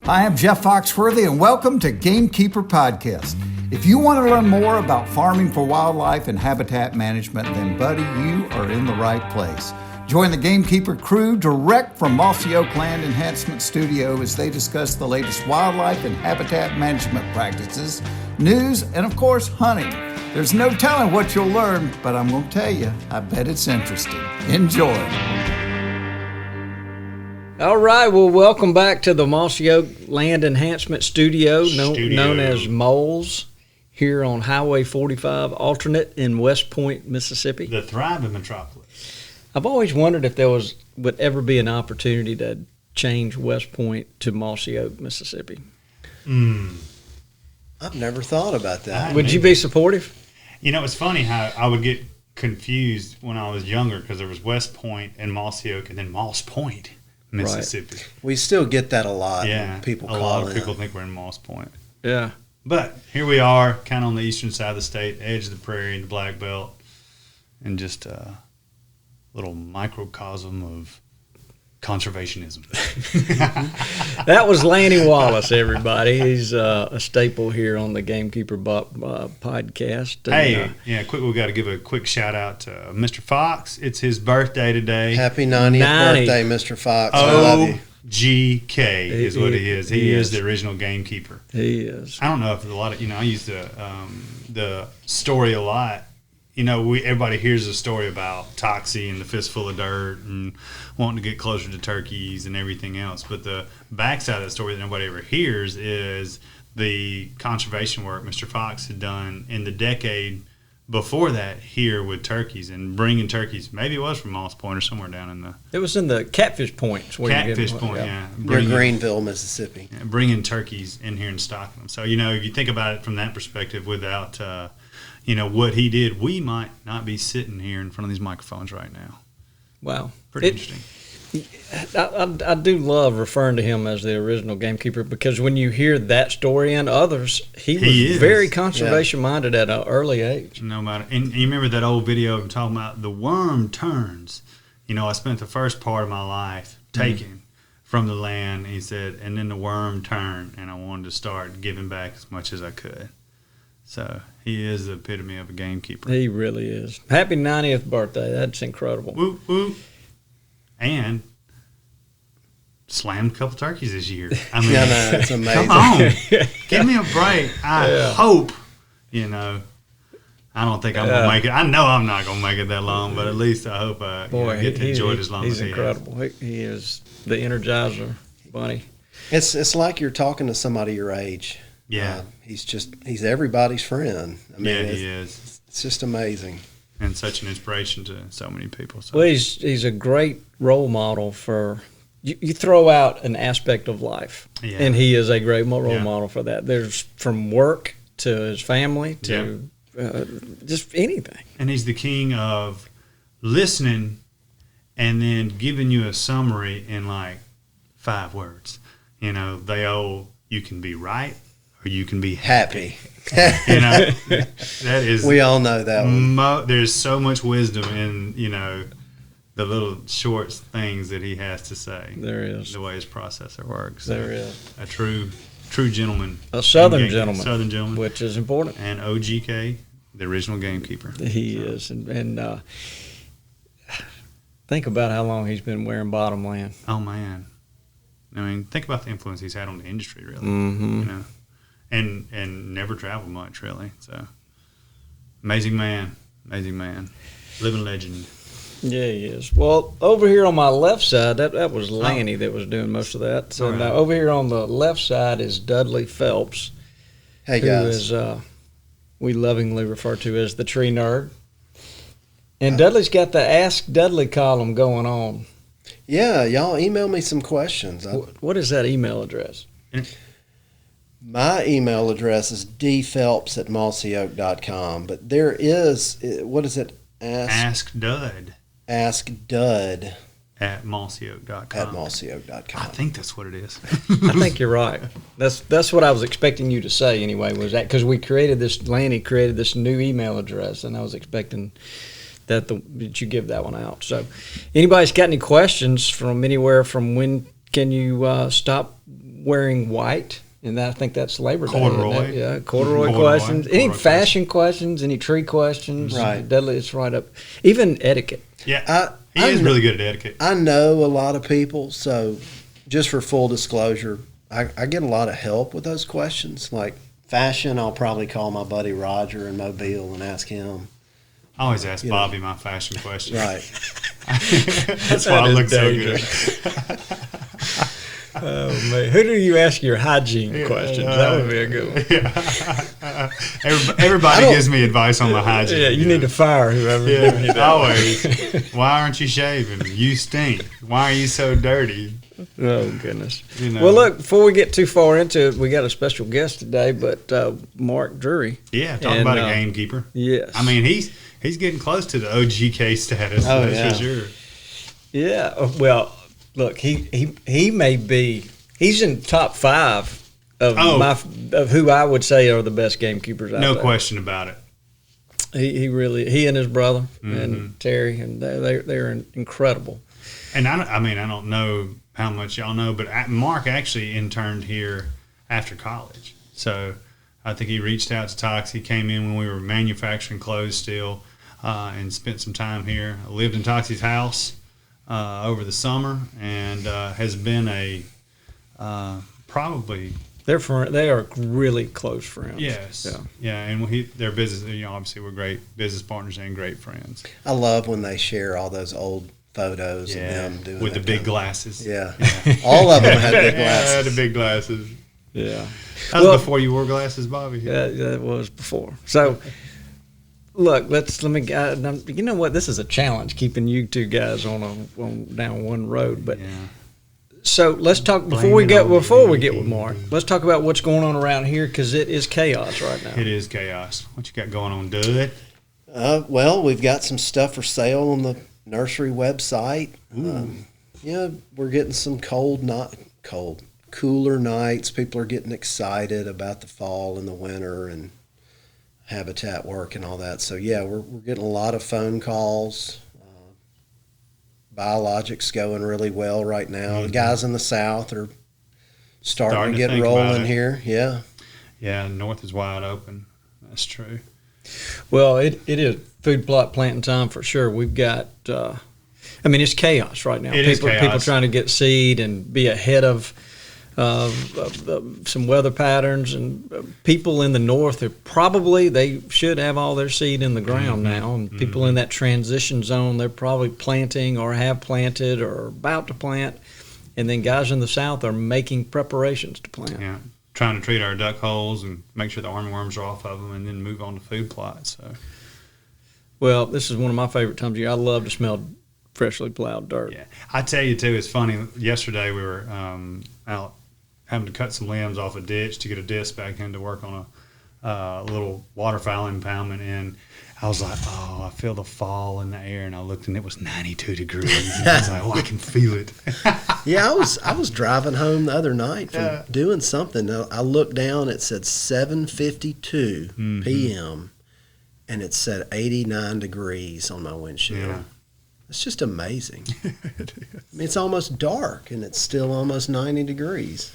Hi, I'm Jeff Foxworthy, and welcome to GameKeeper Podcast. If you want to learn more about farming for wildlife and habitat management, then, buddy, you are in the right place. Join the Gamekeeper crew direct from Mossy Oak Land Enhancement Studio as they discuss the latest wildlife and habitat management practices, news, and, of course, hunting. There's no telling what you'll learn, but I'm going to tell you, I bet it's interesting. Enjoy. All right, well, welcome back to the Mossy Oak Land Enhancement Studio, known as Moles, here on Highway 45, alternate in West Point, Mississippi. The thriving metropolis. I've always wondered if there would ever be an opportunity to change West Point to Mossy Oak, Mississippi. I've never thought about that. Would you be supportive? You know, it's funny how I would get confused when I was younger because there was West Point and Mossy Oak and then Moss Point, Mississippi. Right. We still get that a lot. Yeah, people a lot of people think we're in Moss Point. Yeah. But here we are, kind of on the eastern side of the state, edge of the prairie and the Black Belt, and just a little microcosm of conservationism. That was Lanny Wallace, everybody. He's a staple here on the Gamekeeper podcast. And, we got to give a quick shout out to Mr. Fox. It's his birthday today. Happy 90th birthday, Mr. Fox. I love you. GK is what he is. He is the original gamekeeper. He is. I don't know if a lot of, I use the story a lot. Everybody hears a story about Toxie and the fistful of dirt and wanting to get closer to turkeys and everything else. But the backside of the story that nobody ever hears is the conservation work Mr. Fox had done in the decade before that here with turkeys and bringing turkeys. Maybe it was from Moss Point or somewhere down in the... It was in the Catfish Point. Catfish Point, yeah. Near Greenville, Mississippi. Yeah, bringing turkeys in here and stocking them. So, if you think about it from that perspective without... what he did, we might not be sitting here in front of these microphones right now. Wow. Pretty interesting. I do love referring to him as the original gamekeeper because when you hear that story and others, he was very conservation-minded at an early age. No matter. And you remember that old video of him talking about the worm turns. I spent the first part of my life taking from the land, he said, and then the worm turned, and I wanted to start giving back as much as I could. So he is the epitome of a gamekeeper. He really is. Happy 90th birthday. That's incredible. Whoop, whoop. And slammed a couple turkeys this year. I mean, it's amazing. Come on. Give me a break. I hope, I don't think I'm going to make it. I know I'm not going to make it that long, but at least I hope I get to enjoy it as long as he has. He's incredible. He is the Energizer Bunny. It's like you're talking to somebody your age. Yeah. He's everybody's friend. I mean, he is. It's just amazing. And such an inspiration to so many people. So. Well, he's a great role model for you throw out an aspect of life, and he is a great role model for that. There's from work to his family to just anything. And he's the king of listening and then giving you a summary in like 5 words. You can be right or you can be happy. That is. We all know that one. There's so much wisdom in the little short things that he has to say. There is the way his processor works. There is a true gentleman, a southern gentleman, which is important. And OGK, the original gamekeeper. He is, and think about how long he's been wearing bottomland. Oh man, I mean, think about the influence he's had on the industry, really. Mm-hmm. And never traveled much, really. So, amazing man, living legend. Yeah, he is. Well, over here on my left side, that was Lanny that was doing most of that. So now over here on the left side is Dudley Phelps. Hey, guys. Who is we lovingly refer to as the tree nerd. And Dudley's got the Ask Dudley column going on. Yeah, y'all email me some questions. What is that email address? My email address is dphelps@mossyoak.com, but there is, what is it? Ask Dud. Ask Dud. At mossyoak.com. At mossyoak.com. I think that's what it is. I think you're right. That's what I was expecting you to say anyway, was that because Lanny created this new email address, and I was expecting that you give that one out. So anybody's got any questions from anywhere from when can you stop wearing white. And I think that's Labor Day. Corduroy. Yeah, corduroy questions. Any fashion questions, any tree questions. Right. Dudley, it's right up. Even etiquette. Yeah, he is really good at etiquette. I know a lot of people, so just for full disclosure, I get a lot of help with those questions. Like fashion, I'll probably call my buddy Roger in Mobile and ask him. I always ask Bobby my fashion questions. Right. That's why I look so good. Oh, man. Who do you ask your hygiene questions? That would be a good one. Yeah. Everybody gives me advice on my hygiene. Yeah, you need to fire whoever giving you that. Always. Why aren't you shaving? You stink. Why are you so dirty? Oh, goodness. Well, look, before we get too far into it, we got a special guest today, but Mark Drury. Yeah, talking about a gamekeeper. Yes. I mean, he's getting close to the OGK status. Oh, that's for sure. Yeah, well, look, he may be, he's in top 5 of who I would say are the best gamekeepers out there. No question about it. He and his brother and Terry, and they're incredible. And I don't know how much y'all know, but Mark actually interned here after college. So I think he reached out to Tox. He came in when we were manufacturing clothes still and spent some time here. I lived in Toxie's house over the summer and has been probably... They are really close friends. Yes. Yeah. And their business, obviously we're great business partners and great friends. I love when they share all those old photos of them doing with the big glasses. Yeah. All of them had big glasses. Yeah, the big glasses. Yeah. That was before you wore glasses, Bobby. Yeah, that was before. So, look, let me. You know what? This is a challenge keeping you two guys on down one road. But so let's talk before we get with Mark. Let's talk about what's going on around here because it is chaos right now. It is chaos. What you got going on, Dud? Well, we've got some stuff for sale on the nursery website. We're getting some cooler nights. People are getting excited about the fall and the winter and habitat work and all that. So we're getting a lot of phone calls. Biologics going really well right now. The guys in the south are starting to get rolling here. Yeah, north is wide open. That's true. Well, it is food plot planting time for sure. We've got, it's chaos right now. People trying to get seed and be ahead of some weather patterns, and people in the north they should have all their seed in the ground now. And people in that transition zone, they're probably planting or have planted or about to plant. And then guys in the south are making preparations to plant. Yeah. Trying to treat our duck holes and make sure the armyworms are off of them and then move on to food plots. So, well, this is one of my favorite times of year. I love to smell freshly plowed dirt. Yeah, I tell you too, it's funny. Yesterday we were out having to cut some limbs off a ditch to get a disc back in to work on a little waterfowl impoundment, and I was like, oh, I feel the fall in the air, and I looked and it was 92 degrees. And I was like, oh, I can feel it. Yeah, I was driving home the other night from doing something. I looked down, it said 7:52 p.m., and it said 89 degrees on my windshield. Yeah. It's just amazing. It's almost dark, and it's still almost 90 degrees.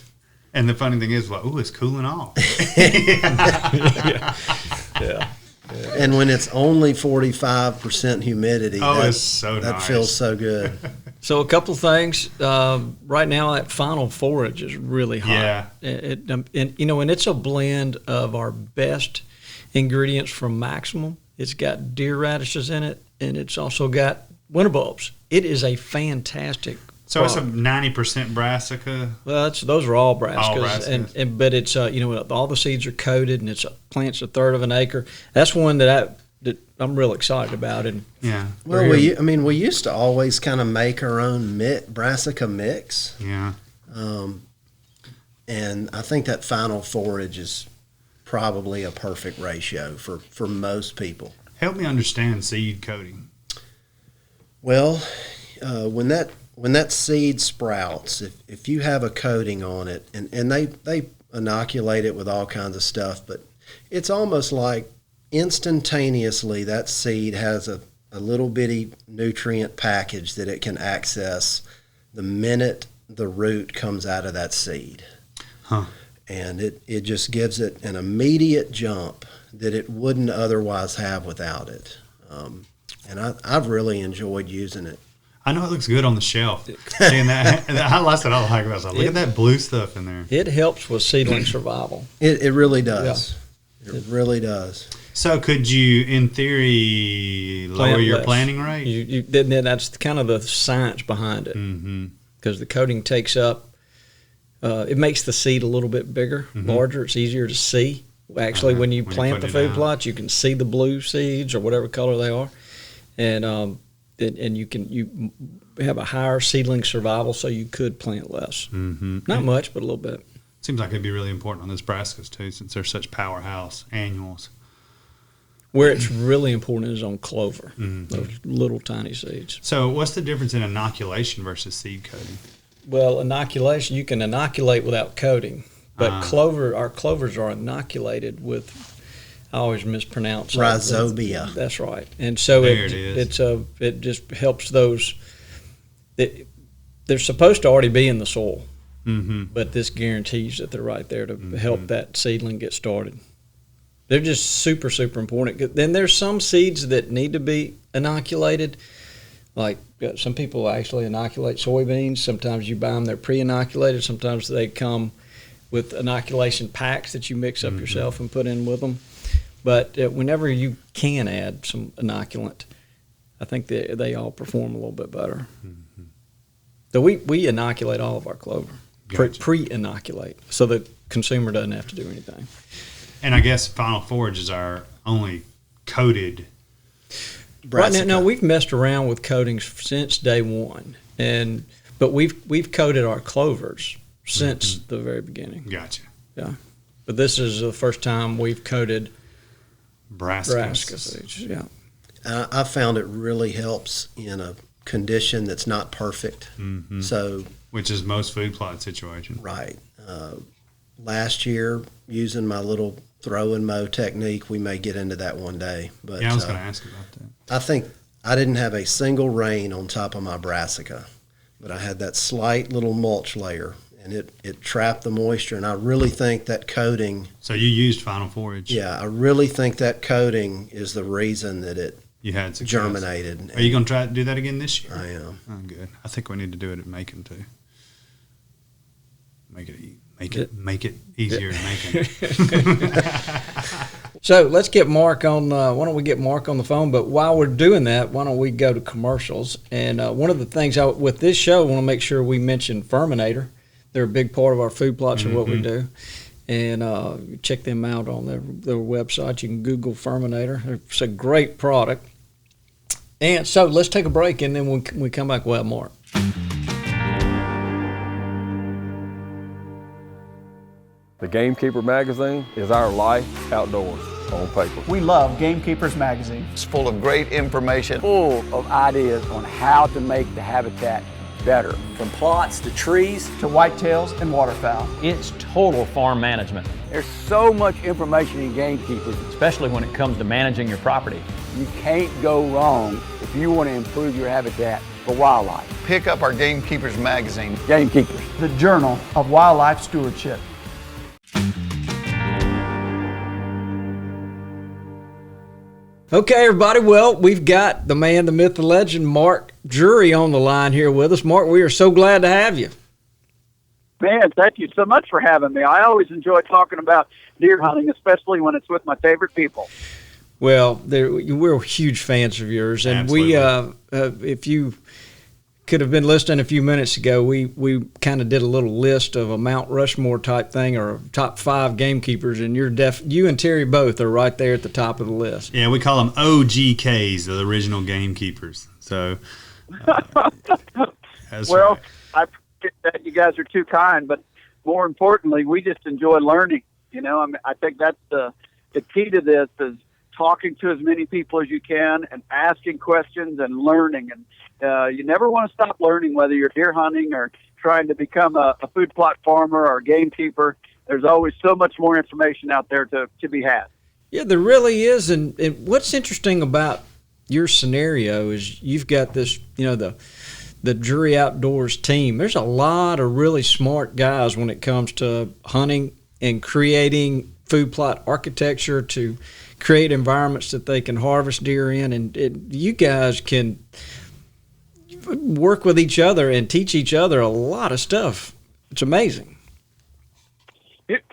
And the funny thing is, it's cooling off. Yeah. And when it's only 45% humidity, it's so that nice. feels so good. So a couple things. Right now, that final forage is really hot. Yeah. And it's a blend of our best ingredients from Maximum. It's got deer radishes in it, and it's also got winter bulbs. It is a fantastic. So it's a 90% brassica. Well, those are all brassicas, All brassicas. But it's all the seeds are coated, and it's plants a third of an acre. That's one that I'm real excited about. And yeah, well, we used to always kind of make our own brassica mix. Yeah, and I think that final forage is probably a perfect ratio for most people. Help me understand seed coating. Well, when that seed sprouts, if you have a coating on it, and they inoculate it with all kinds of stuff, but it's almost like instantaneously that seed has a little bitty nutrient package that it can access the minute the root comes out of that seed. And it just gives it an immediate jump that it wouldn't otherwise have without it. And I've really enjoyed using it. I know it looks good on the shelf. Seeing that, that's what I like about it. Look at that blue stuff in there. It helps with seedling survival. It really does. Yeah. It really does. So could you, in theory, lower your planting rate? Then that's kind of the science behind it. Because the coating takes up, it makes the seed a little bit bigger, larger. It's easier to see. Actually, when you plant the food plots, you can see the blue seeds or whatever color they are. And you have a higher seedling survival, so you could plant less. Not much, but a little bit. Seems like it'd be really important on those Brassicas too, since they're such powerhouse annuals. Where it's really important is on clover, those little tiny seeds. So what's the difference in inoculation versus seed coating? Well, inoculation, you can inoculate without coating, but our clovers are inoculated with, I always mispronounce rhizobia. That's right. And so it just helps those. They're supposed to already be in the soil, but this guarantees that they're right there to help that seedling get started. They're just super, super important. Then there's some seeds that need to be inoculated. Like some people actually inoculate soybeans. Sometimes you buy them, they're pre-inoculated. Sometimes they come with inoculation packs that you mix up yourself and put in with them. But whenever you can add some inoculant, I think they all perform a little bit better. So we inoculate all of our clover, pre-inoculate, so the consumer doesn't have to do anything. And I guess Final Forage is our only coated Brassica. Right now, we've messed around with coatings since day one, but we've coated our clovers since the very beginning. Gotcha. Yeah, but this is the first time we've coated Brassica seeds. Yeah, I found it really helps in a condition that's not perfect. So, which is most food plot situation. Right. Last year, using my little throw and mow technique, we may get into that one day. But yeah, I was going to ask about that. I think I didn't have a single rain on top of my Brassica, but I had that slight little mulch layer, and it trapped the moisture. And I really think that coating. So you used Final Forage? Yeah, I really think that coating is the reason that it germinated. Are you going to try to do that again this year? I am. Oh, good. I think we need to do it at Macon too. Make it easier to make it. So let's get Mark on. Why don't we get Mark on the phone? But while we're doing that, why don't we go to commercials? And one of the things with this show, I want to make sure we mention Furminator. They're a big part of our food plots and what we do. And check them out on their website. You can Google Furminator. It's a great product. And so let's take a break, and then when we come back, we'll have Mark. The Gamekeeper Magazine is our life outdoors on paper. We love Gamekeepers Magazine. It's full of great information. Full of ideas on how to make the habitat better. From plots to trees to whitetails and waterfowl. It's total farm management. There's so much information in Gamekeepers, especially when it comes to managing your property. You can't go wrong if you want to improve your habitat for wildlife. Pick up our Gamekeepers Magazine. Gamekeepers, the journal of wildlife stewardship. Okay, everybody. Well, we've got the man, the myth, the legend, Mark Drury on the line here with us. Mark, we are so glad to have you. Man, thank you so much for having me. I always enjoy talking about deer hunting, especially when it's with my favorite people. Well, we're huge fans of yours, and Absolutely. If you could have been listening a few minutes ago, we kind of did a little list of a Mount Rushmore type thing, or top 5 gamekeepers, and you and Terry both are right there at the top of the list. Yeah, we call them OGKs, the original gamekeepers. So, well, right. I appreciate that. You guys are too kind, but more importantly, we just enjoy learning. I think that's the key to this is talking to as many people as you can and asking questions and learning. And you never want to stop learning, whether you're deer hunting or trying to become a food plot farmer or a gamekeeper. There's always so much more information out there to be had. Yeah, there really is. And what's interesting about your scenario is you've got this, the the Drury Outdoors team. There's a lot of really smart guys when it comes to hunting and creating food plot architecture to create environments that they can harvest deer in. And you guys can work with each other and teach each other a lot of stuff. It's amazing.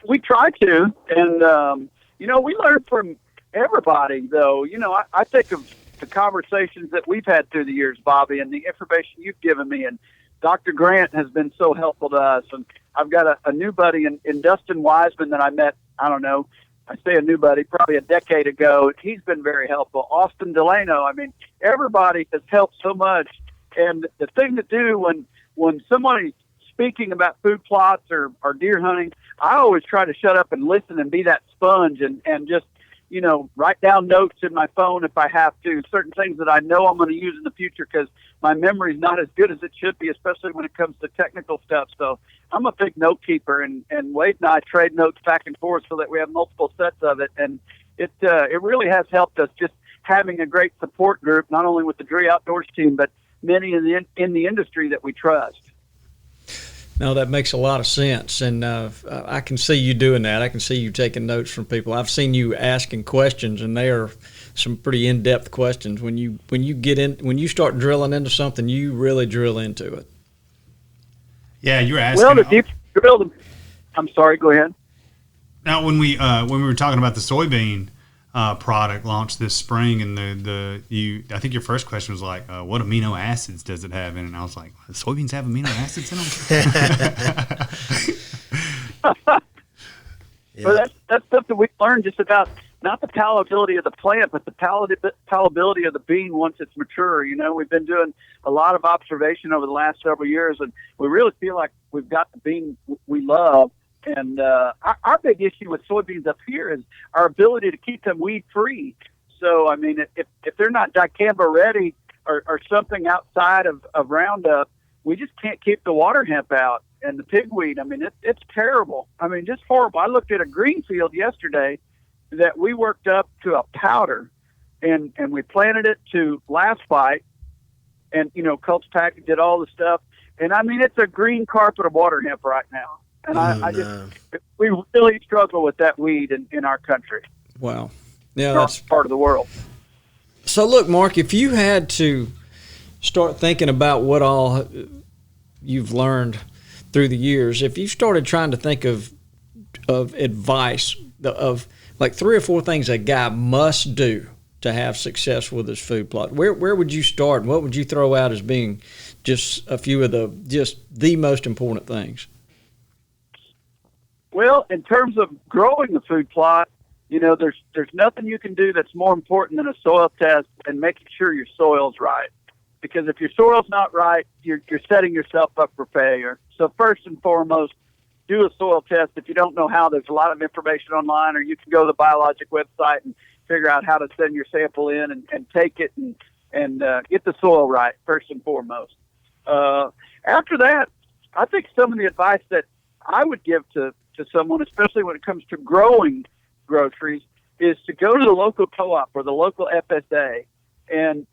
We try to, and we learn from everybody, though. I think of the conversations that we've had through the years, Bobby, and the information you've given me, and Dr. Grant has been so helpful to us. And I've got a new buddy in Dustin Wiseman that I met, I don't know, I say a new buddy, probably a decade ago. He's been very helpful. Austin Delano, everybody has helped so much. And the thing to do when somebody's speaking about food plots or deer hunting, I always try to shut up and listen and be that sponge and just, write down notes in my phone if I have to, certain things that I know I'm going to use in the future because my memory's not as good as it should be, especially when it comes to technical stuff. So I'm a big note keeper, and Wade and I trade notes back and forth so that we have multiple sets of it. And it really has helped us just having a great support group, not only with the Drury Outdoors team, but many in the industry that we trust. No, that makes a lot of sense, and I can see you doing that. I can see you taking notes from people. I've seen you asking questions, and they are some pretty in-depth questions. When you start drilling into something, you really drill into it. Yeah, you were asking. Well, the deep drill. I'm sorry. Go ahead. Now, when we were talking about the soybean product launched this spring, and I think your first question was like, what amino acids does it have in it? And I was like, soybeans have amino acids in them? Yeah. Well, that's something we learned just about not the palatability of the plant, but the palatability of the bean once it's mature. We've been doing a lot of observation over the last several years, and we really feel like we've got the bean we love. And our big issue with soybeans up here is our ability to keep them weed free. So, if they're not dicamba ready or something outside of Roundup, we just can't keep the water hemp out and the pigweed. It's terrible. Just horrible. I looked at a green field yesterday that we worked up to a powder, and we planted it to last fight, and Cults Pack did all the stuff. And it's a green carpet of water hemp right now. And we really struggle with that weed in our country. Wow. Yeah, that's part of the world. So look, Mark, if you had to start thinking about what all you've learned through the years, if you started trying to think of advice of like 3 or 4 things a guy must do to have success with his food plot, where would you start? And what would you throw out as being just a few of the most important things? Well, in terms of growing the food plot, there's nothing you can do that's more important than a soil test and making sure your soil's right. Because if your soil's not right, you're setting yourself up for failure. So first and foremost, do a soil test. If you don't know how, there's a lot of information online, or you can go to the Biologic website and figure out how to send your sample in and take it and get the soil right, first and foremost. After that, I think some of the advice that I would give to someone, especially when it comes to growing groceries, is to go to the local co-op or the local FSA and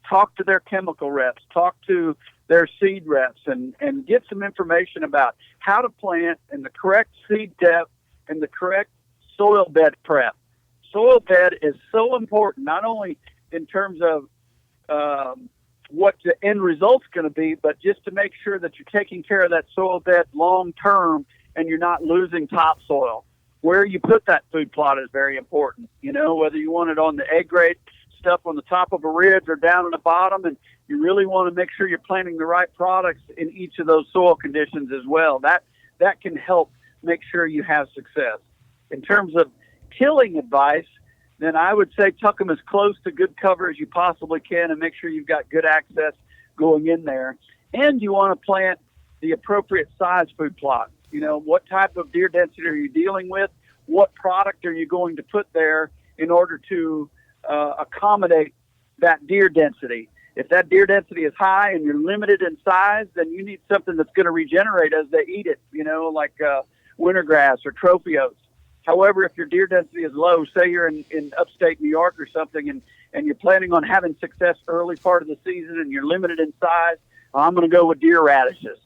talk to their chemical reps, talk to their seed reps, and get some information about how to plant and the correct seed depth and the correct soil bed prep. Soil bed is so important, not only in terms of what the end result's going to be, but just to make sure that you're taking care of that soil bed long term and you're not losing topsoil. Where you put that food plot is very important. Whether you want it on the egg grade stuff on the top of a ridge or down at the bottom, and you really want to make sure you're planting the right products in each of those soil conditions as well. That can help make sure you have success. In terms of tilling advice, then I would say tuck them as close to good cover as you possibly can and make sure you've got good access going in there. And you want to plant the appropriate size food plot. What type of deer density are you dealing with? What product are you going to put there in order to accommodate that deer density? If that deer density is high and you're limited in size, then you need something that's going to regenerate as they eat it, like wintergrass or trophy oats. However, if your deer density is low, say you're in upstate New York or something, and you're planning on having success early part of the season and you're limited in size, I'm going to go with deer radishes.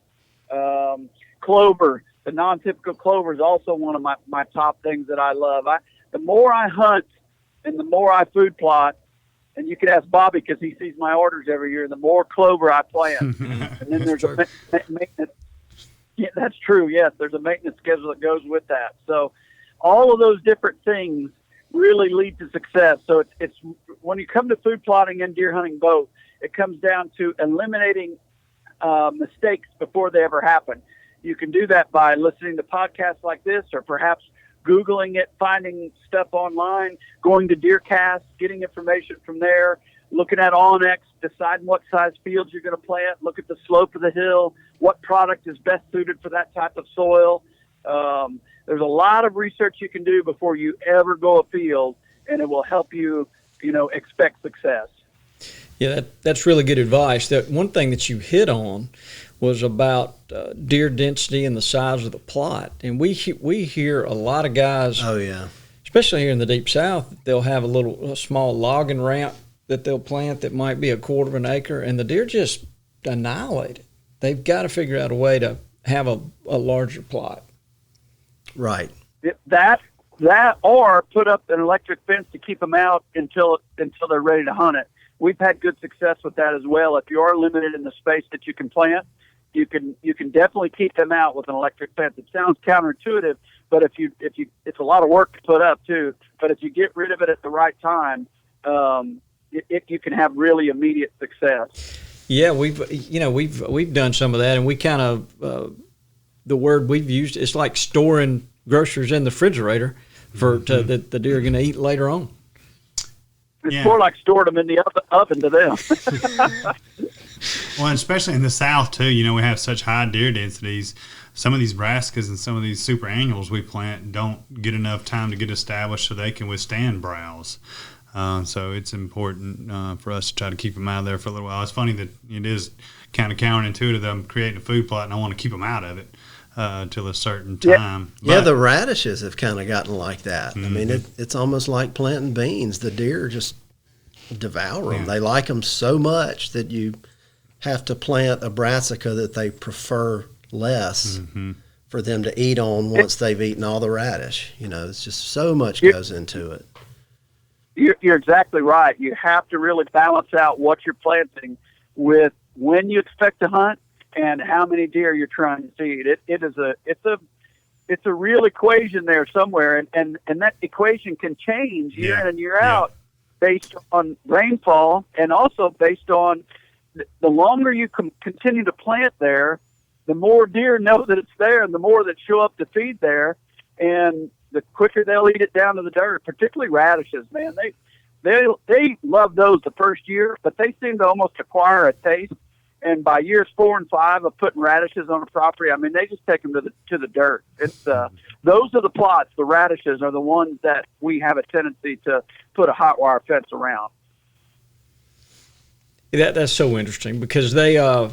Clover, the non-typical clover is also one of my top things that I love. The more I hunt and the more I food plot, and you can ask Bobby because he sees my orders every year, the more clover I plant. And then there's a maintenance. Yeah, that's true. Yes, there's a maintenance schedule that goes with that. So all of those different things really lead to success. So it's when you come to food plotting and deer hunting both, it comes down to eliminating mistakes before they ever happen. You can do that by listening to podcasts like this, or perhaps Googling it, finding stuff online, going to DeerCast, getting information from there, looking at Onyx, deciding what size fields you're going to plant, look at the slope of the hill, what product is best suited for that type of soil. There's a lot of research you can do before you ever go afield, and it will help you, expect success. Yeah, that's really good advice. That one thing that you hit on was about deer density and the size of the plot. And we hear a lot of guys, especially here in the Deep South, they'll have a small logging ramp that they'll plant that might be 1/4 of an acre, and the deer just annihilate it. They've got to figure out a way to have a larger plot. Right. That or put up an electric fence to keep them out until they're ready to hunt it. We've had good success with that as well. If you are limited in the space that you can plant, you can definitely keep them out with an electric fence. It sounds counterintuitive, but if you it's a lot of work to put up too. But if you get rid of it at the right time, you can have really immediate success. Yeah, we've done some of that, and we kind of the word we've used, it's like storing groceries in the refrigerator that the deer are going to eat later on. It's more like storing them in the oven to them. Well, especially in the South too, we have such high deer densities. Some of these brassicas and some of these super annuals we plant don't get enough time to get established so they can withstand browse. So it's important for us to try to keep them out of there for a little while. It's funny that it is kind of counterintuitive that I'm creating a food plot and I want to keep them out of it till a certain time. Yeah, the radishes have kind of gotten like that. Mm-hmm. I mean, it's almost like planting beans. The deer just devour them. They like them so much that you have to plant a brassica that they prefer less for them to eat on once they've eaten all the radish. It's just so much goes into it. You're exactly right. You have to really balance out what you're planting with when you expect to hunt and how many deer you're trying to feed. It's a real equation there somewhere, and that equation can change year in and year out based on rainfall, and also based on the longer you continue to plant there, the more deer know that it's there, and the more that show up to feed there, and the quicker they'll eat it down to the dirt. Particularly radishes, man. They love those the first year, but they seem to almost acquire a taste. And by years 4 and 5 of putting radishes on a property, I mean, they just take them to the dirt. It's those are the plots. The radishes are the ones that we have a tendency to put a hot wire fence around. That's so interesting because they are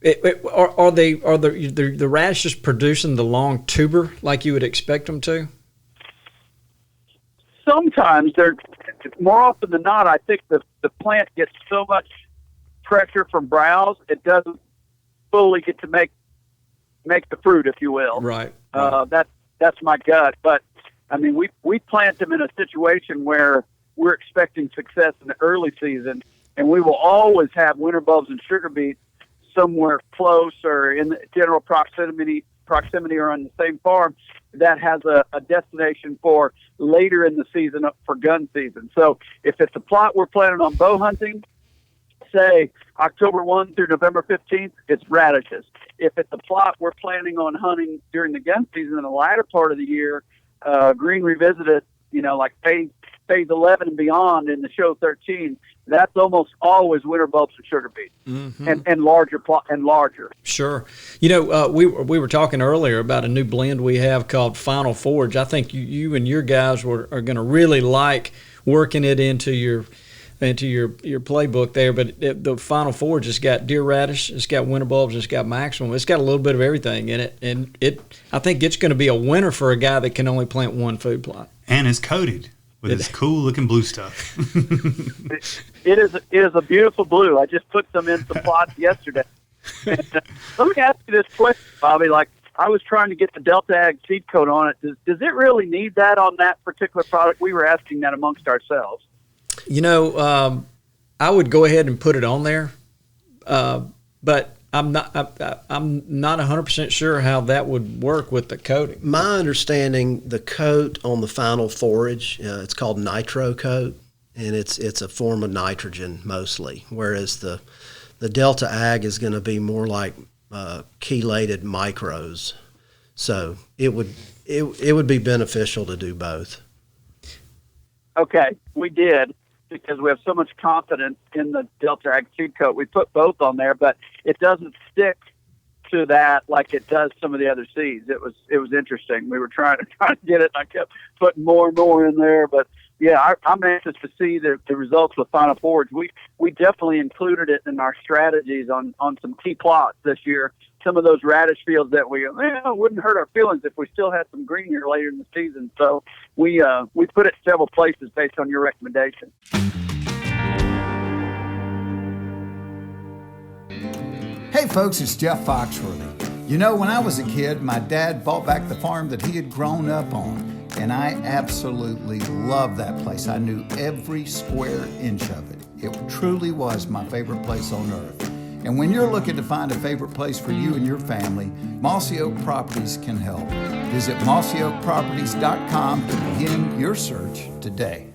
the radishes producing the long tuber like you would expect them to? Sometimes they're more often than not. I think the plant gets so much pressure from browse, it doesn't fully get to make the fruit, if you will. Right. That's my gut. But I mean, we plant them in a situation where we're expecting success in the early season, and we will always have winter bulbs and sugar beets somewhere close or in the general proximity or on the same farm that has a destination for later in the season for gun season. So if it's a plot we're planning on bow hunting, say October 1 through November 15th, it's radishes. If it's a plot we're planning on hunting during the gun season in the latter part of the year, Green Revisited, like phase 11 and beyond in the show 13, that's almost always winter bulbs and sugar beets, and larger plot and larger. Sure. We were talking earlier about a new blend we have called Final Forge. I think you and your guys are going to really like working it into your playbook there. But the Final Forge has got deer radish, it's got winter bulbs, it's got maximum, it's got a little bit of everything in it, and I think it's going to be a winner for a guy that can only plant one food plot. And it's coated. with its cool looking blue stuff. It is a beautiful blue. I just put them in some plots yesterday. And, let me ask you this question, Bobby. Like, I was trying to get the Delta Ag seed coat on it. Does it really need that on that particular product? We were asking that amongst ourselves. I would go ahead and put it on there, but I'm not 100% sure how that would work with the coating. My understanding, the coat on the final forage, it's called nitro coat, and it's a form of nitrogen mostly, whereas the Delta Ag is going to be more like chelated micros. So it would be beneficial to do both. Okay, we did, because we have so much confidence in the Delta Ag seed coat. We put both on there, but it doesn't stick to that like it does some of the other seeds. It was interesting. We were trying to get it, and I kept putting more and more in there. But yeah, I'm anxious to see the results with Final Forage. We definitely included it in our strategies on some key plots this year. Some of those radish fields that it wouldn't hurt our feelings if we still had some green here later in the season. So we put it several places based on your recommendation. Hey folks, it's Jeff Foxworthy. You know, when I was a kid, my dad bought back the farm that he had grown up on, and I absolutely loved that place. I knew every square inch of it. It truly was my favorite place on earth. And when you're looking to find a favorite place for you and your family, Mossy Oak Properties can help. Visit mossyoakproperties.com to begin your search today.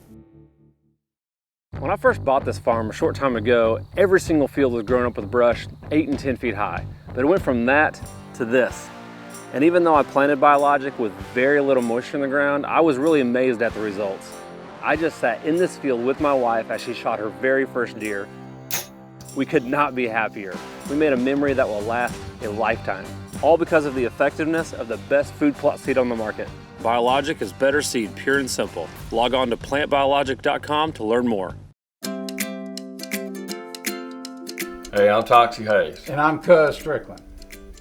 When I first bought this farm a short time ago, every single field was grown up with brush 8 and 10 feet high. But it went from that to this. And even though I planted biologic with very little moisture in the ground, I was really amazed at the results. I just sat in this field with my wife as she shot her very first deer. We could not be happier. We made a memory that will last a lifetime, all because of the effectiveness of the best food plot seed on the market. Biologic is better seed, pure and simple. Log on to plantbiologic.com to learn more. Hey, I'm Toxie Hayes. And I'm Cuz Strickland.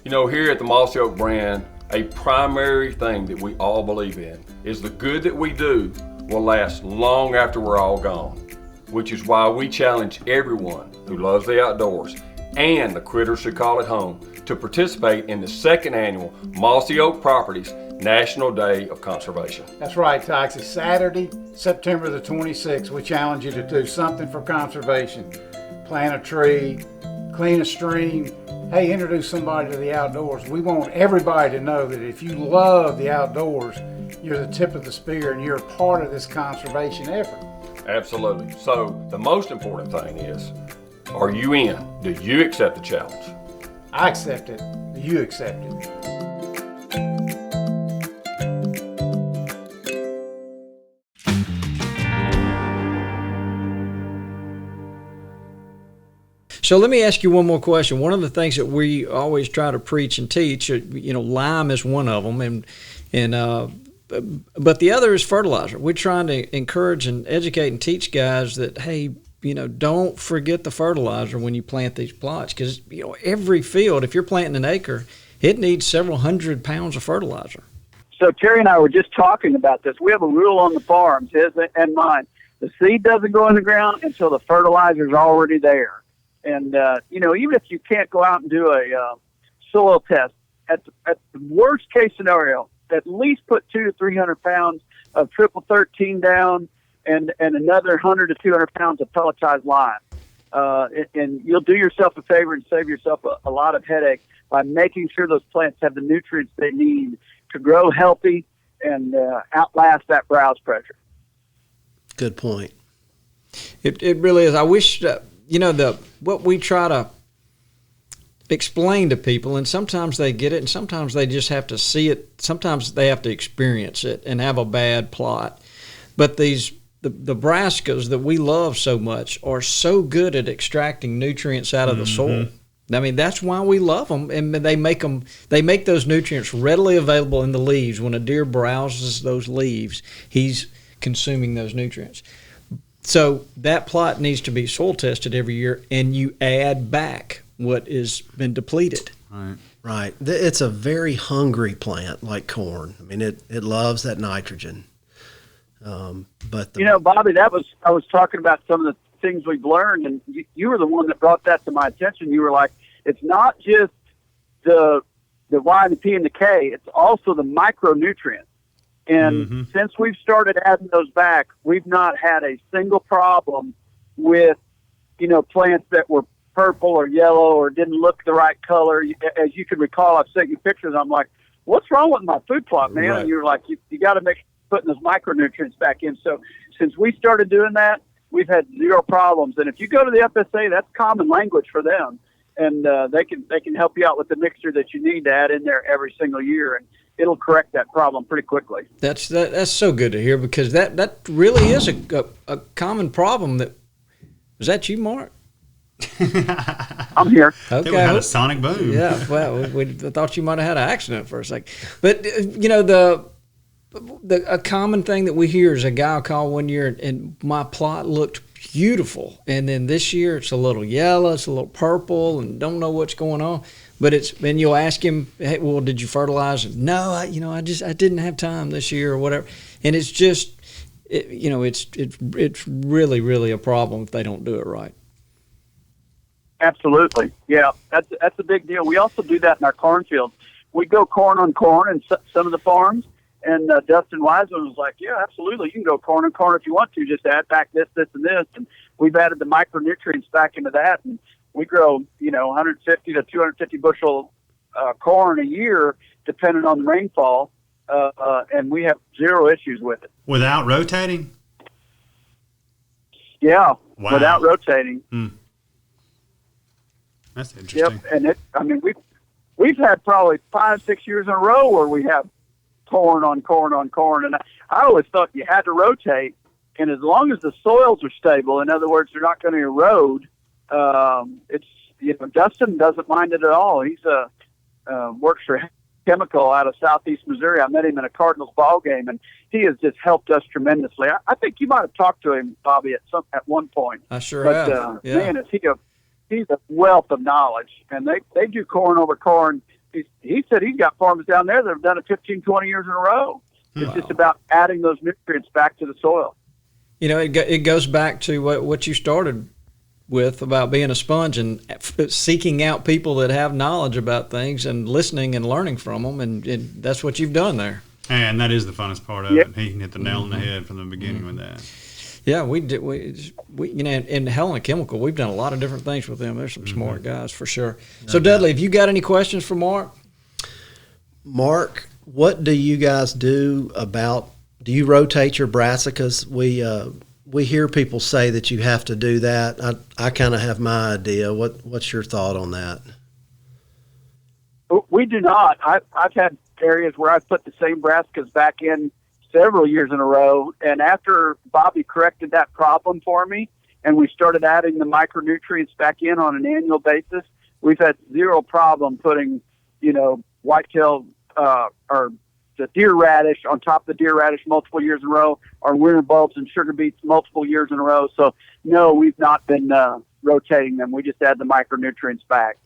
You know, here at the Mossy Oak brand, a primary thing that we all believe in is the good that we do will last long after we're all gone, which is why we challenge everyone who loves the outdoors and the critters who call it home to participate in the second annual Mossy Oak Properties National Day of Conservation. That's right, Toxie. Saturday, September the 26th, we challenge you to do something for conservation. Plant a tree, clean a stream, hey, introduce somebody to the outdoors. We want everybody to know that if you love the outdoors, you're the tip of the spear and you're a part of this conservation effort. Absolutely. So the most important thing is, are you in? Do you accept the challenge? I accept it. Do you accept it? So let me ask you one more question. One of the things that we always try to preach and teach, lime is one of them, but the other is fertilizer. We're trying to encourage and educate and teach guys that, hey, don't forget the fertilizer when you plant these plots, because every field, if you're planting an acre, it needs several hundred pounds of fertilizer. So Terry and I were just talking about this. We have a rule on the farms, his and mine. The seed doesn't go in the ground until the fertilizer's already there. And, even if you can't go out and do a soil test, at the worst case scenario, at least put 200 to 300 pounds of triple 13 down and another 100 to 200 pounds of pelletized lime. And you'll do yourself a favor and save yourself a lot of headache by making sure those plants have the nutrients they need to grow healthy and outlast that browse pressure. Good point. It really is. I wish... what we try to explain to people, and sometimes they get it, and sometimes they just have to see it. Sometimes they have to experience it and have a bad plot. But the Brassicas that we love so much are so good at extracting nutrients out of the soil. I mean, that's why we love them, and they make those nutrients readily available in the leaves. When a deer browses those leaves, he's consuming those nutrients. So that plot needs to be soil tested every year, and you add back what has been depleted. Right. It's a very hungry plant, like corn. I mean, it loves that nitrogen. But Bobby, I was talking about some of the things we've learned, and you were the one that brought that to my attention. You were like, it's not just the Y, the P, and the K, it's also the micronutrients. And since we've started adding those back, we've not had a single problem with, plants that were purple or yellow or didn't look the right color. As you can recall, I've sent you pictures. I'm like, what's wrong with my food plot, man? Right. And you're like, you got to make putting those micronutrients back in. So since we started doing that, we've had zero problems. And if you go to the FSA, that's common language for them. And they can help you out with the mixture that you need to add in there every single year. And it'll correct that problem pretty quickly. That's so good to hear, because that really is a common problem. Was that you, Mark? I'm here. Okay. We had a sonic boom. Yeah, well, we thought you might have had an accident for a second. But, a common thing that we hear is a guy will call one year and my plot looked beautiful. And then this year it's a little yellow, it's a little purple, and don't know what's going on. But and you'll ask him, hey, well, did you fertilize? No, I didn't have time this year or whatever. And it's just, it's really, really a problem if they don't do it right. Absolutely. Yeah, that's a big deal. We also do that in our cornfields. We go corn on corn in some of the farms, and Dustin Wiseman was like, yeah, absolutely. You can go corn on corn if you want to. Just add back this, and this. And we've added the micronutrients back into that. And we grow, 150 to 250 bushel corn a year, depending on the rainfall, and we have zero issues with it. Without rotating? Yeah, wow. Without rotating. That's interesting. Yep, and we've had probably 5-6 years in a row where we have corn on corn on corn, and I always thought you had to rotate, and as long as the soils are stable, in other words, they're not going to erode, Dustin doesn't mind it at all. He's works for Chemical out of Southeast Missouri. I met him in a Cardinals ball game, and he has just helped us tremendously. I think you might have talked to him, Bobby, at one point. I sure have. Yeah. Man, he's a wealth of knowledge, and they do corn over corn. He said he's got farms down there that have done it 15, 20 years in a row. It's just about adding those nutrients back to the soil. It goes back to what you started with about being a sponge and seeking out people that have knowledge about things and listening and learning from them, and that's what you've done there. And that is the funnest part of it. He hit the nail on the head from the beginning with that. Yeah, we did. We in Helena Chemical, we've done a lot of different things with them. There's some smart guys for sure. So, Dudley, have you got any questions for Mark? Mark, what do you guys do about? Do you rotate your brassicas? We hear people say that you have to do that. I kind of have my idea. What's your thought on that? We do not. I've had areas where I've put the same brassicas back in several years in a row, and after Bobby corrected that problem for me and we started adding the micronutrients back in on an annual basis, we've had zero problem putting whitetail or the deer radish on top of the deer radish multiple years in a row, or winter bulbs and sugar beets multiple years in a row. So no, we've not been rotating them. We just add the micronutrients back.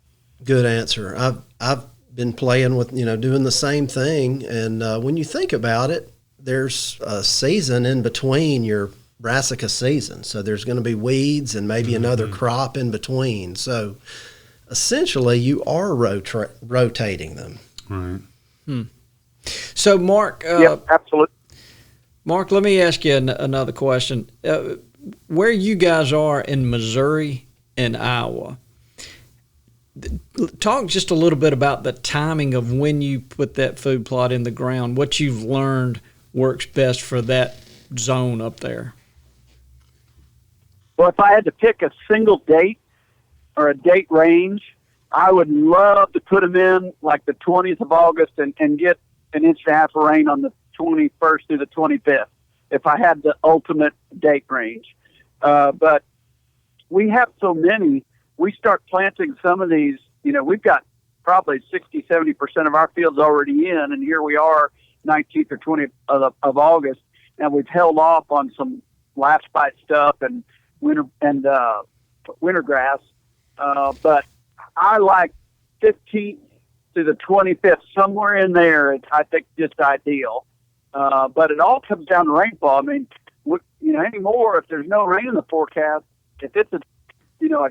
Good answer. I've been playing with doing the same thing, and when you think about it, there's a season in between your brassica season. So there's going to be weeds and maybe another crop in between. So essentially you are rotating them. Right. So Mark, yep, absolutely. Mark, let me ask you another question. Where you guys are in Missouri and Iowa, talk just a little bit about the timing of when you put that food plot in the ground, what you've learned works best for that zone up there. Well, if I had to pick a single date or a date range, I would love to put them in like the 20th of August and get an inch and a half of rain on the 21st through the 25th, if I had the ultimate date range. But we have so many, we start planting some of these, we've got probably 60, 70% of our fields already in, and here we are 19th or 20th of August, and we've held off on some last bite stuff and winter grass. But I like 15th to the 25th, somewhere in there. I think just ideal. But it all comes down to rainfall. I mean, anymore, if there's no rain in the forecast, if it's a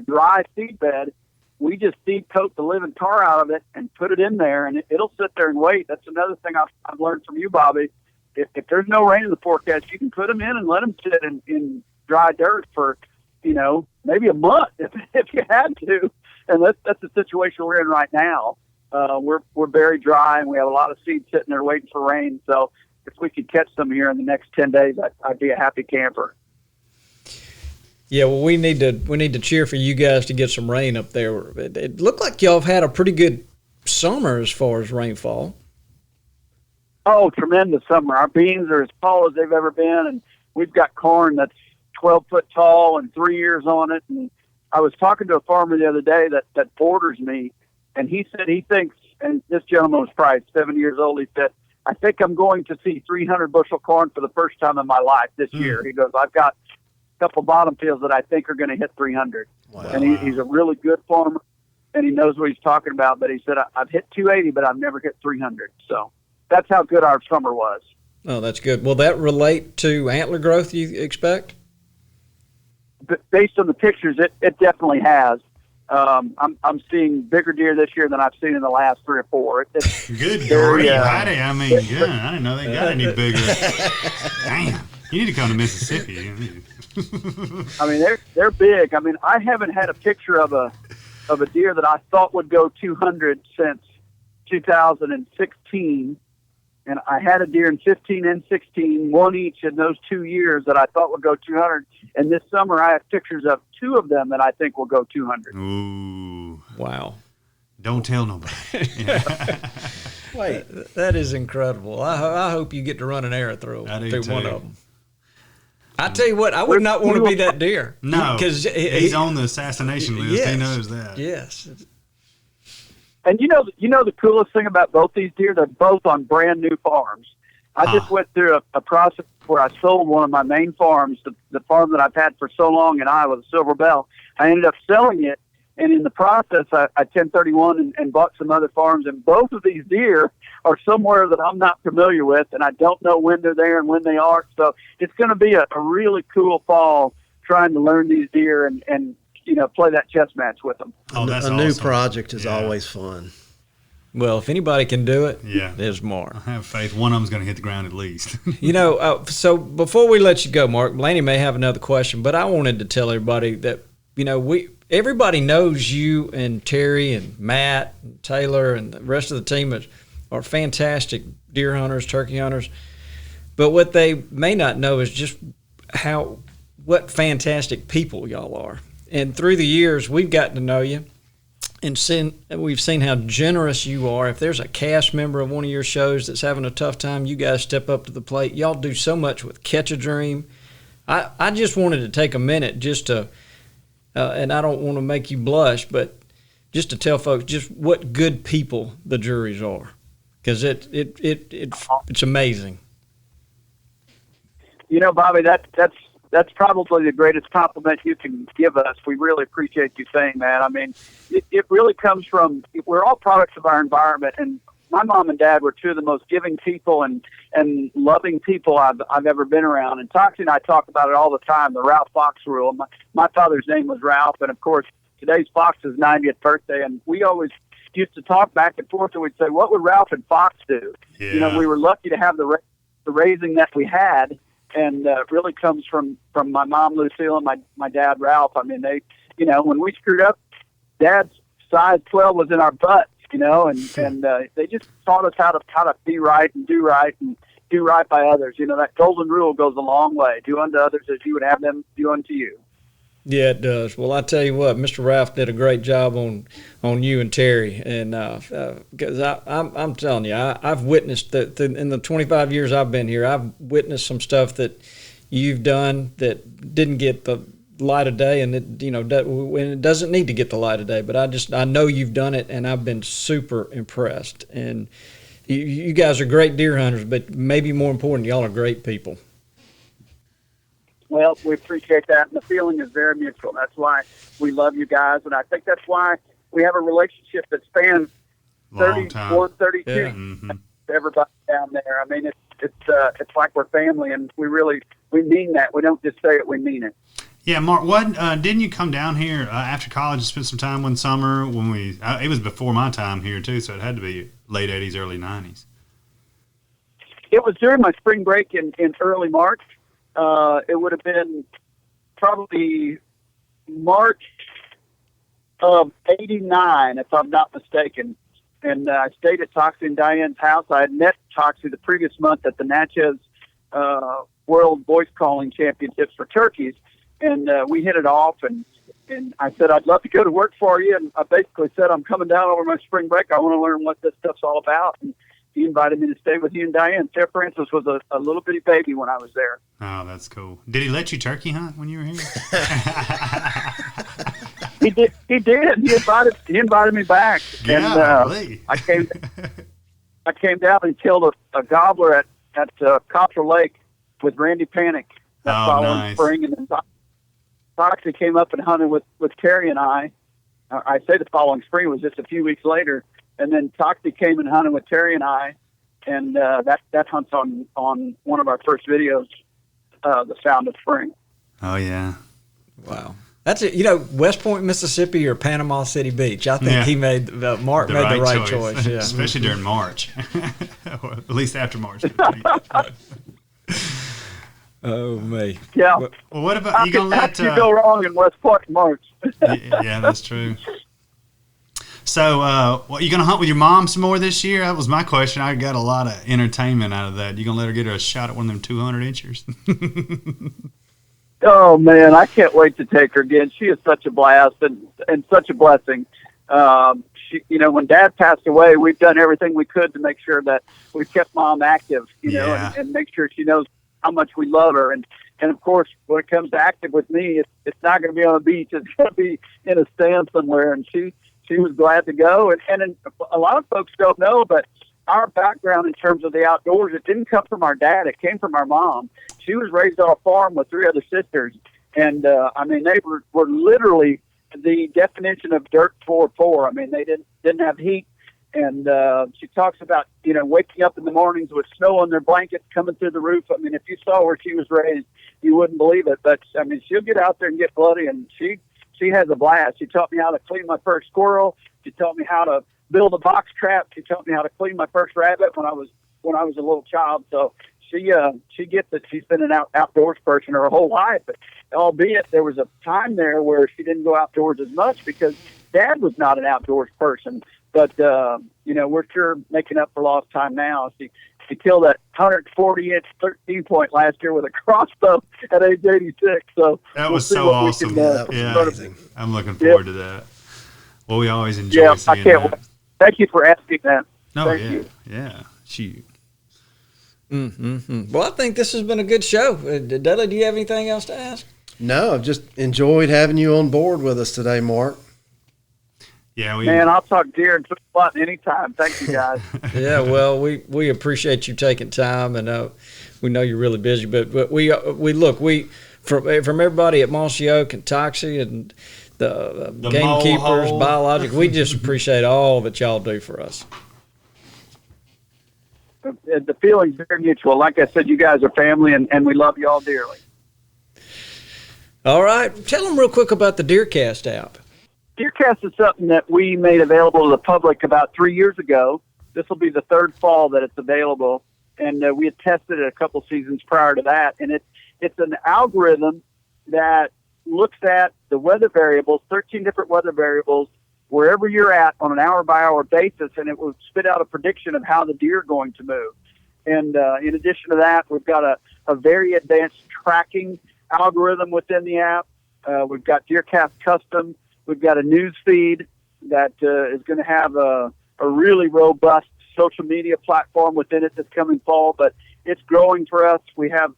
dry seed bed, we just seed coat the living tar out of it and put it in there, and it'll sit there and wait. That's another thing I've learned from you, Bobby. If there's no rain in the forecast, you can put them in and let them sit in dry dirt for, maybe a month if you had to. And that's the situation we're in right now. We're very dry, and we have a lot of seeds sitting there waiting for rain. So if we could catch some here in the next 10 days, I'd be a happy camper. Yeah, well, we need to cheer for you guys to get some rain up there. It looked like y'all have had a pretty good summer as far as rainfall. Oh, tremendous summer. Our beans are as tall as they've ever been, and we've got corn that's 12 foot tall and 3 years on it. And I was talking to a farmer the other day that borders me, and he said he thinks, and this gentleman was probably 70 years old, he said, I think I'm going to see 300 bushel corn for the first time in my life this year. He goes, I've got couple bottom fields that I think are going to hit 300. Wow. And he's a really good farmer, and he knows what he's talking about. But he said, I've hit 280, but I've never hit 300. So that's how good our summer was. Oh, that's good. Will that relate to antler growth you expect? But based on the pictures, it definitely has. I'm seeing bigger deer this year than I've seen in the last 3 or 4. Good grief, I didn't know they got any bigger. Damn, you need to come to Mississippi. I mean, they're big. I mean, I haven't had a picture of a deer that I thought would go 200 since 2016, and I had a deer in 15 and 16, one each in those 2 years that I thought would go 200. And this summer, I have pictures of 2 of them that I think will go 200. Ooh, wow! Don't tell nobody. Wait, that is incredible. I hope you get to run an arrow through one of them. I tell you what, I would not want to be that deer. No, because he's on the assassination list. Yes, he knows that. Yes. And you know the coolest thing about both these deer, they're both on brand new farms. I just went through a process where I sold one of my main farms, the farm that I've had for so long in Iowa, the Silver Bell. I ended up selling it, and in the process, I 1031 and bought some other farms. And both of these deer are somewhere that I'm not familiar with, and I don't know when they're there and when they are. So it's going to be a really cool fall trying to learn these deer and play that chess match with them. Oh, that's a new project is always fun. Well, if anybody can do it, there's Mark. I have faith one of them's going to hit the ground at least. So before we let you go, Mark, Laney may have another question, but I wanted to tell everybody that, everybody knows you and Terry and Matt and Taylor and the rest of the team are fantastic deer hunters, turkey hunters. But what they may not know is just what fantastic people y'all are. And through the years, we've gotten to know you and we've seen how generous you are. If there's a cast member of one of your shows that's having a tough time, you guys step up to the plate. Y'all do so much with Catch a Dream. I just wanted to take a minute just to, and I don't want to make you blush, but just to tell folks just what good people the Druries are, because it's amazing. Bobby, that's probably the greatest compliment you can give us. We really appreciate you saying that. I mean, it really comes from, we're all products of our environment, and my mom and dad were 2 of the most giving people and loving people I've ever been around. And Toxie and I talk about it all the time, the Ralph Fox rule. My father's name was Ralph, and of course, today's Fox's 90th birthday, and we always used to talk back and forth, and we'd say, what would Ralph and Fox do? Yeah. We were lucky to have the raising that we had, and it really comes from my mom, Lucille, and my dad, Ralph. I mean, they, when we screwed up, Dad's size 12 was in our butts, and they just taught us how to be right and do right by others. That golden rule goes a long way. Do unto others as you would have them do unto you. Yeah, it does. Well, I tell you what, Mr. Ralph did a great job on you and Terry, and because I'm telling you, I've witnessed that in the 25 years I've been here, I've witnessed some stuff that you've done that didn't get the light of day, and it doesn't need to get the light of day. But I know you've done it, and I've been super impressed. And you guys are great deer hunters, but maybe more important, y'all are great people. Well, we appreciate that, and the feeling is very mutual. That's why we love you guys, and I think that's why we have a relationship that spans 31, 32. Yeah. Mm-hmm. Everybody down there. I mean, it's like we're family, and we mean that. We don't just say it; we mean it. Yeah, Mark, what didn't you come down here after college and spend some time one summer when it was before my time here too, so it had to be late 80s, early 90s. It was during my spring break in early March. It would have been probably March of '89, if I'm not mistaken. And I stayed at Toxie and Diane's house. I had met Toxie the previous month at the Natchez World Voice Calling Championships for turkeys. And we hit it off, and I said, I'd love to go to work for you. And I basically said, I'm coming down over my spring break. I want to learn what this stuff's all about. And he invited me to stay with you and Diane. Sarah Francis was a little bitty baby when I was there. Oh, that's cool. Did he let you turkey hunt when you were here? He did. He invited me back. And I came down and killed a gobbler at Copper Lake with Randy Panic that following spring. And then Toxie came up and hunted with Terry and I. I say the following spring, it was just a few weeks later. And then Toxie came and hunted with Terry and I. And that hunt's on one of our first videos, The Sound of Spring. Oh, yeah. Wow. That's it. West Point, Mississippi, or Panama City Beach. I think he made Mark made the right choice. Yeah. Especially during March, at least after March. Oh me. Yeah. Well, what about you gonna let you go wrong in West Point in March? Yeah, that's true. So, what, you gonna hunt with your mom some more this year? That was my question. I got a lot of entertainment out of that. You gonna let her get her a shot at one of them 200 inchers? Oh man, I can't wait to take her again. She is such a blast and such a blessing. She, when Dad passed away, we've done everything we could to make sure that we kept Mom active, and make sure she knows how much we love her. And of course, when it comes to active with me, it's not going to be on a beach. It's going to be in a stand somewhere. And she was glad to go. And a lot of folks don't know, but our background in terms of the outdoors, it didn't come from our dad. It came from our mom. She was raised on a farm with 3 other sisters. And, they were literally the definition of dirt floor poor. I mean, they didn't have heat. And she talks about, waking up in the mornings with snow on their blankets coming through the roof. I mean, if you saw where she was raised, you wouldn't believe it. But, she'll get out there and get bloody, and she has a blast. She taught me how to clean my first squirrel. She taught me how to build a box trap. She taught me how to clean my first rabbit when I was a little child. So she gets it. She's been an outdoors person her whole life. But albeit there was a time there where she didn't go outdoors as much because Dad was not an outdoors person. But we're sure making up for lost time now. She killed that 140-inch 13-point last year with a crossbow at age 86. So that was so awesome. Amazing. I'm looking forward to that. Well, we always enjoy seeing that. Thank you for asking that. Thank you. Yeah. Shoot. Mm-hmm. Well, I think this has been a good show. Dudley, do you have anything else to ask? No, I've just enjoyed having you on board with us today, Mark. Yeah, man, I'll talk deer and spot anytime. Thank you, guys. Yeah, well, we appreciate you taking time, and we know you're really busy, but we from everybody at Mossy Oak and Toxie and the Gamekeepers, Biologic, we just appreciate all that y'all do for us. The feeling's very mutual. Like I said, you guys are family, and we love you all dearly. All right, tell them real quick about the DeerCast app. DeerCast is something that we made available to the public about 3 years ago. This will be the third fall that it's available, and we had tested it a couple seasons prior to that. And it's an algorithm that looks at the weather variables, 13 different weather variables, wherever you're at on an hour-by-hour basis, and it will spit out a prediction of how the deer are going to move. And in addition to that, we've got a very advanced tracking algorithm within the app. We've got DeerCast Custom. We've got a news feed that is going to have a really robust social media platform within it this coming fall, but it's growing for us. We have,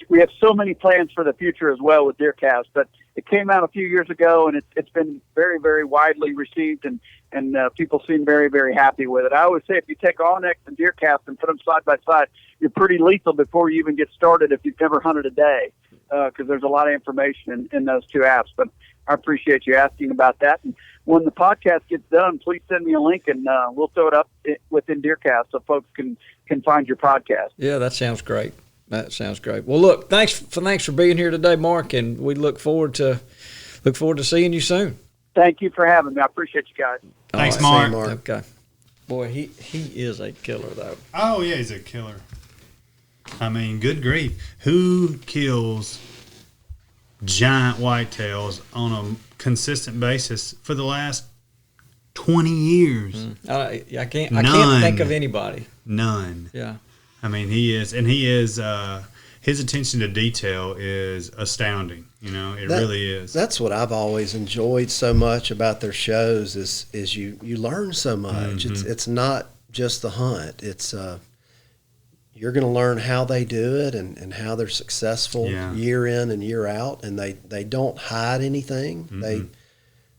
we have so many plans for the future as well with DeerCast, but it came out a few years ago, and it's been very, very widely received, and people seem very, very happy with it. I always say if you take Onyx and DeerCast and put them side by side, you're pretty lethal before you even get started if you've never hunted a day. Because there's a lot of information in those two apps. But I appreciate you asking about that. And when the podcast gets done, please send me a link, and we'll throw it up within DeerCast so folks can find your podcast. Yeah, that sounds great. That sounds great. Well, look, thanks for being here today, Mark, and we look forward to seeing you soon. Thank you for having me. I appreciate you guys. Thanks, All right. Mark. Okay. Boy, he is a killer, though. Oh, yeah, he's a killer. I mean, good grief. Who kills giant whitetails on a consistent basis for the last 20 years? I can't think of anybody. None. Yeah. I mean, his attention to detail is astounding. You know, it really is. That's what I've always enjoyed so much about their shows is you learn so much. Mm-hmm. It's not just the hunt. It's you're going to learn how they do it and how they're successful year in and year out, and they don't hide anything. Mm-hmm.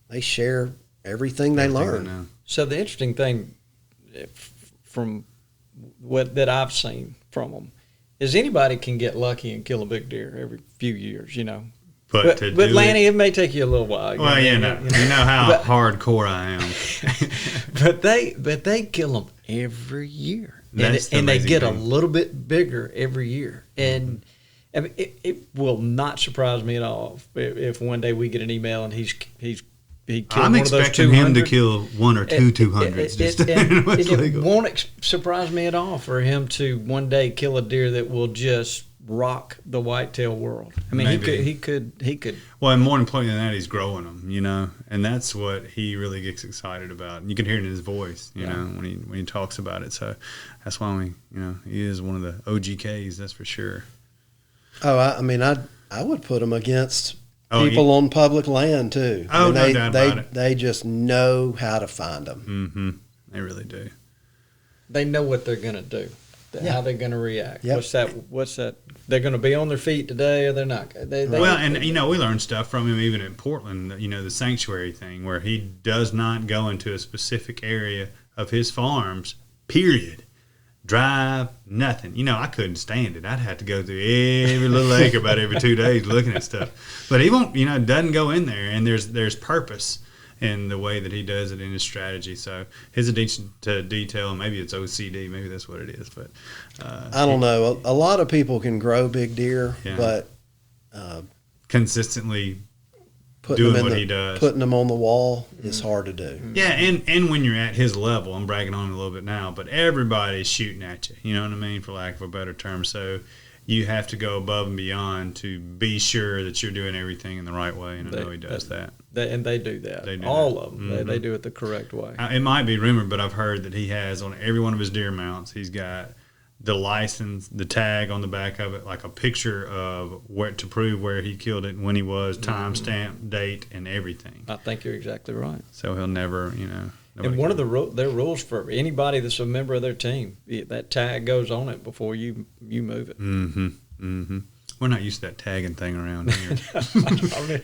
They share everything they learn. So the interesting thing from that I've seen from them is anybody can get lucky and kill a big deer every few years, you know. But Lanny, it may take you a little while. Well, you know how hardcore I am. but they kill them every year. And they get a little bit bigger every year. And I mean, it will not surprise me at all if one day we get an email and he killed I'm one of those 200. I'm expecting him to kill one or two 200s. It won't surprise me at all for him to one day kill a deer that will just rock the whitetail world. I mean, he could. Well, and more important than that, he's growing them, you know, and that's what he really gets excited about. And you can hear it in his voice, you know, when he talks about it. So that's why he is one of the OGKs, that's for sure. Oh, I would put him against people on public land too. Oh, no doubt about it. They just know how to find them. Mm-hmm. They really do. They know what they're going to do. How they're going to react. Yep. What's that? They're going to be on their feet today, or they're not. We learned stuff from him even in Portland. You know, the sanctuary thing, where he does not go into a specific area of his farms. Period. Drive, nothing. You know, I couldn't stand it. I'd have to go through every little acre about every 2 days looking at stuff. But he won't. You know, doesn't go in there, and there's purpose in the way that he does it in his strategy. So his attention to detail, maybe it's OCD, maybe that's what it is. But I don't know. A lot of people can grow big deer, but consistently doing what he does, putting them on the wall is hard to do. Yeah, and when you're at his level, I'm bragging on him a little bit now, but everybody's shooting at you. You know what I mean, for lack of a better term. So you have to go above and beyond to be sure that you're doing everything in the right way, and I know he does that. They do that. They do all that. of them. Mm-hmm. They do it the correct way. It might be rumored, but I've heard that he has on every one of his deer mounts, he's got the license, the tag on the back of it, like a picture of where to prove where he killed it, when he was, timestamp, date, and everything. I think you're exactly right. So he'll never, And one of their rules for anybody that's a member of their team, that tag goes on it before you move it. Mm-hmm. Mm-hmm. We're not used to that tagging thing around here.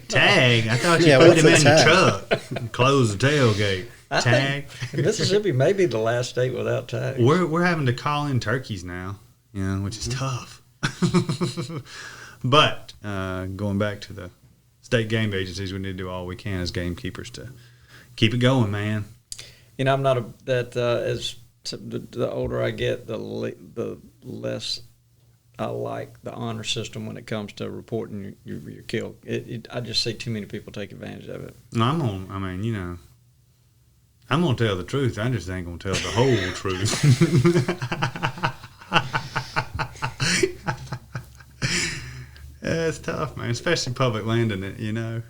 Tag? I thought you put them in your truck and close the tailgate. Tag? Mississippi may be the last state without tags. We're having to call in turkeys now, which is tough. But going back to the state game agencies, we need to do all we can as gamekeepers to keep it going, man. I'm not as the older I get, the less I like the honor system when it comes to reporting your kill. I just see too many people take advantage of it. No, I'm going to tell the truth. I just ain't going to tell the whole truth. It's tough, man, especially public land in it,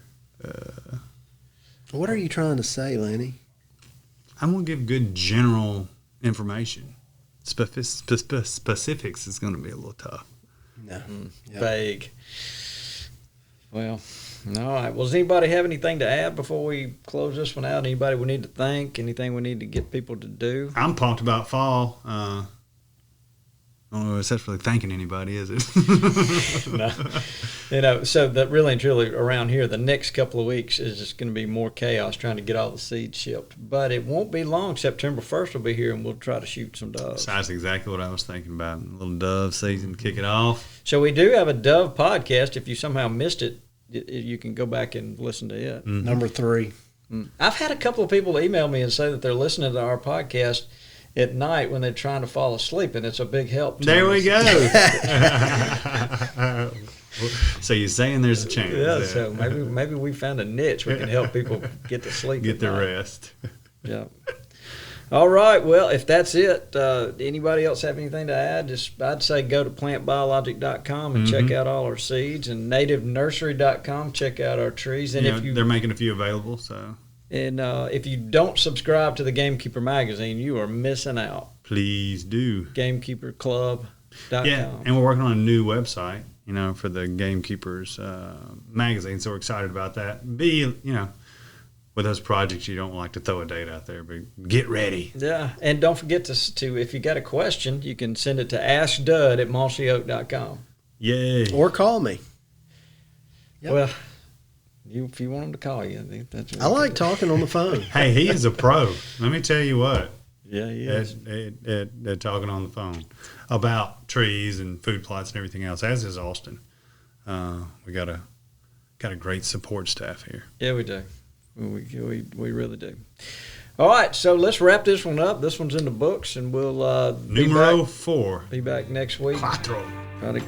What are you trying to say, Lenny? I'm going to give good general information. Specifics is going to be a little tough. No. Yep. Vague. Well, all right. Well, does anybody have anything to add before we close this one out? Anybody we need to thank? Anything we need to get people to do? I'm pumped about fall. I don't know if that's really thanking anybody, is it? No. So that really and truly around here, the next couple of weeks is just going to be more chaos trying to get all the seeds shipped. But it won't be long. September 1st will be here, and we'll try to shoot some doves. So that's exactly what I was thinking about. A little dove season to kick it off. So we do have a dove podcast. If you somehow missed it you can go back and listen to it. Number 3. I've had a couple of people email me and say that they're listening to our podcast at night when they're trying to fall asleep, and it's a big help to There them. we go. So you're saying there's a chance. Yeah, so maybe we found a niche we can help people get to sleep. Get at the night. rest. Yeah. All right. Well, if that's it, anybody else have anything to add? I'd say go to plantbiologic.com and check out all our seeds, and nativenursery.com. Check out our trees. And they're making a few available. So. And if you don't subscribe to the Gamekeeper Magazine, you are missing out. Please do. GameKeeperClub.com. Yeah, and we're working on a new website, for the Gamekeepers magazine. So we're excited about that. With those projects, you don't like to throw a date out there, but get ready. Yeah, and don't forget to if you got a question, you can send it to AskDud@mossyoak.com. Yay. Or call me. Yep. Well, if you want them to call you, that's what I like talking on the phone. Hey, he is a pro. Let me tell you what. Yeah, he is. At talking on the phone about trees and food plots and everything else, as is Austin. We got a great support staff here. Yeah, we do. We really do. All right, so let's wrap this one up. This one's in the books, and we'll Numero 4. Be back next week. Cuatro. Try to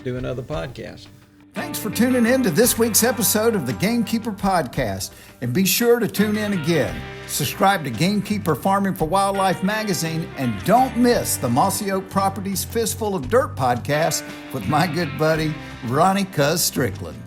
do another podcast. Thanks for tuning in to this week's episode of the Gamekeeper Podcast. And be sure to tune in again. Subscribe to Gamekeeper Farming for Wildlife magazine, and don't miss the Mossy Oak Properties Fistful of Dirt podcast with my good buddy, Ronnie Cuz Strickland.